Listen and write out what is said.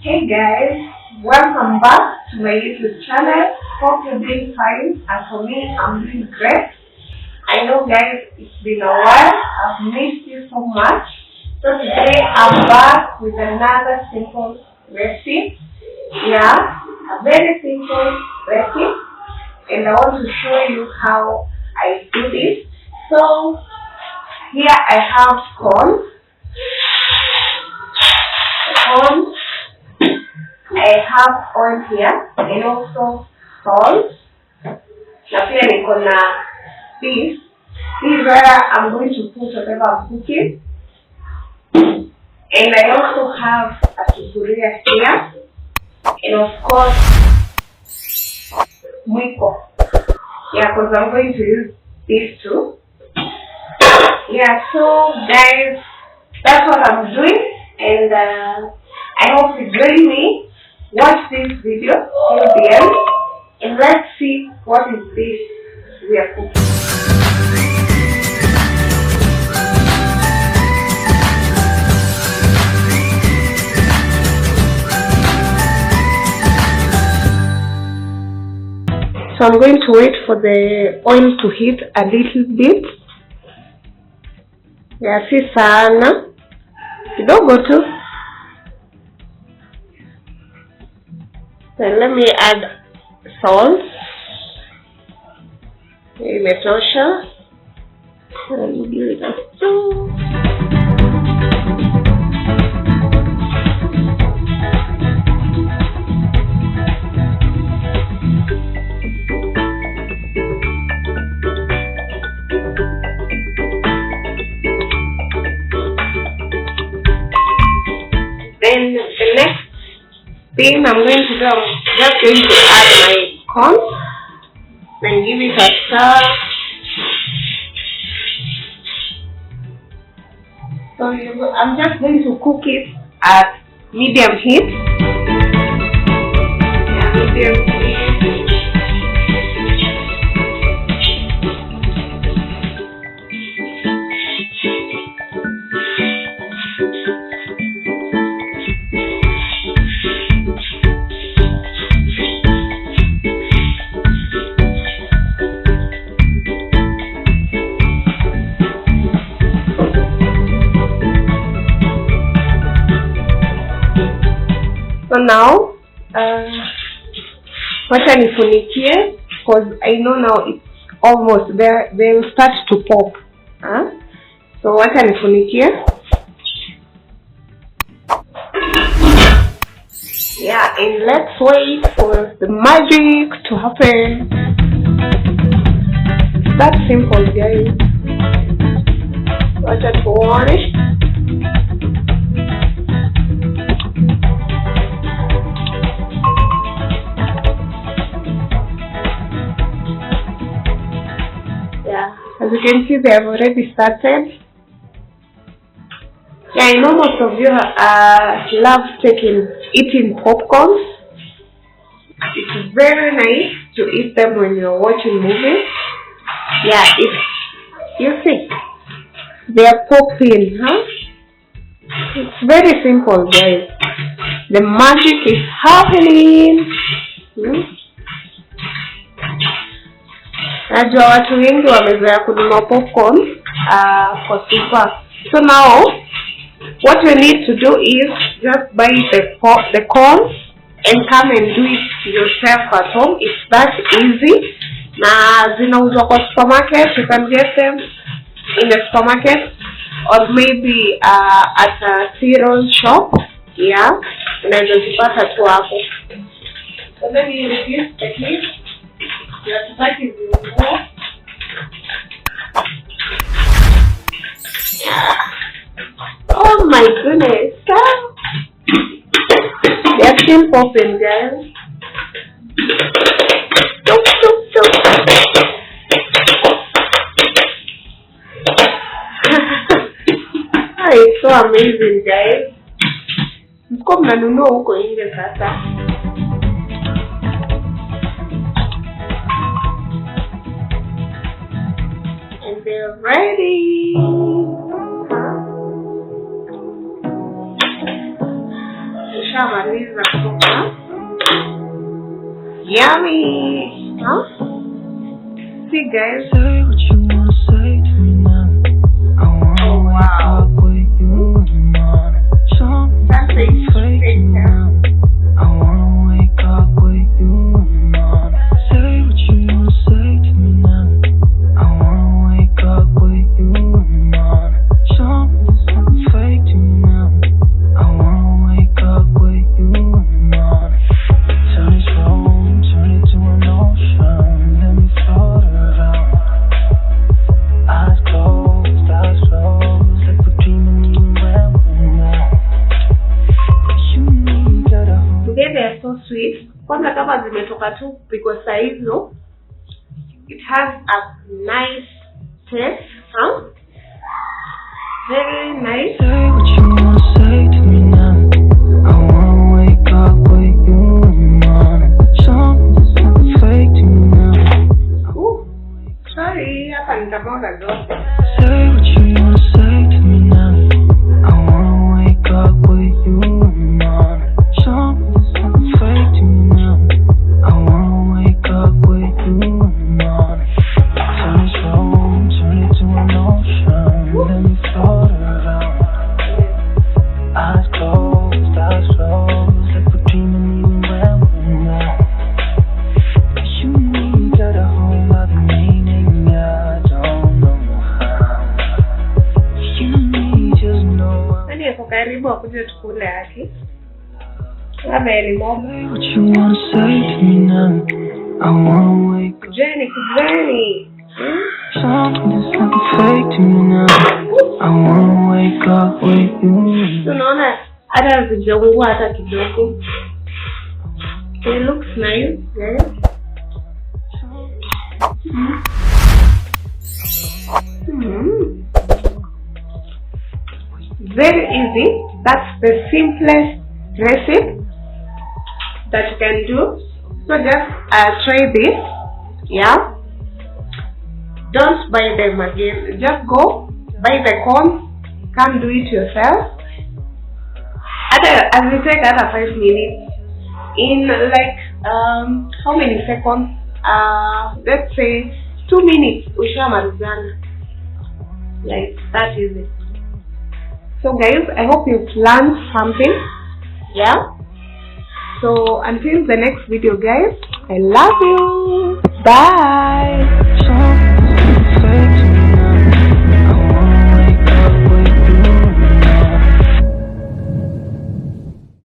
Hey guys, welcome back to my YouTube channel. Hope you're doing fine, and for me, I'm doing great. I know guys, it's been a while. I've missed you so much. So today I'm back with another simple recipe. Yeah, a very simple recipe, and I want to show you how I do this. So here I have corn. I have oil here and also salt. Na pia niko na this. This is where I'm going to put whatever I'm cooking. And I also have a sufuria here. And of course, mwiko. Yeah, because I'm going to use these two. Yeah, so guys, that's what I'm doing. And I hope you join me. Watch this video till the end, and let's see what is this we are cooking. So I'm going to wait for the oil to heat a little bit. Yeah, si sana. Kidogo tu. Then let me add salt. Imetosha. And give it a stir. Then the next thing I'm going to do, I'm just going to add my corn and give it a stir. So I'm just going to cook it at medium heat. Yeah, medium heat. So now, wacha nifunikie because I know now it's almost there. They will start to pop. So wacha nifunikie. Yeah, and let's wait for the magic to happen. It's that simple, guys. Wacha tuone. As you can see, they have already started. Yeah, I know most of you love eating popcorns. It's very nice to eat them when you're watching movies. Yeah, you see, they are popping, huh? It's very simple, guys. The magic is happening. Najua watu wengi wamezoea kununua popcorn kwa super. So now what we need to do is just buy the corn and come and do it yourself at home. It's that easy. Na zinauzwa kwa supermarket. You can get them in the supermarket or maybe at a cereal shop. Yeah, unaweza zipata tu hapo. So let me reduce the heat. Oh my goodness, they're still popping, guys. It's so amazing, guys. Mko mnanunua huko nje sasa. They're ready. ushamaliza kutoka. Yummy. Huh? See guys. Say what you wanna say to me now. I wanna wake up with you in the morning. Show me something fake now. I wanna wake up with you in the morning. Say what you wanna say to me now. I wanna wake up with you in the morning. Show me something fake to me now. I wanna wake up with you in the morning. Turn this room, turn it to an ocean. Let me float around. Eyes closed, like we're dreaming even when we're not. You need that Today they are so sweet. Kwanza kama zimetoka tu kupigwa saa hizo, it has a nice taste, huh? Very nice. Say what you wanna say to me now. I wanna wake up with you in the morning. Show me something fake to me now. Ooh, sorry, hapa nitamwaga zote. Say what you wanna say to me now. I wanna wake up with you in the morning. Show me something fake to me now. I wanna wake up with you in the morning. Turn this room, turn it to an ocean. Let me float around. Eyes closed, like we're dreaming even when we're not. You need that a whole lot of meaning, I don't know how. You need just know. Nani yako karibu akuje tukule haki? Labda elimo. Say what you wanna say to me now. I wanna wake up. Jenny, kujeni. Something fake to me now. I wanna wake up with you. Unaona hata zijaungua hata kidogo. It looks nice, guys. Very easy. That's the simplest recipe that you can do. So just try this. Yeah. Don't buy them again. Just go buy the corn. Come do it yourself. As we take another 5 minutes. In like how many seconds? Let's say 2 minutes. Ushamalizana. Like that is it. So guys, I hope you've learned something. Yeah. So until the next video guys, I love you. Bye.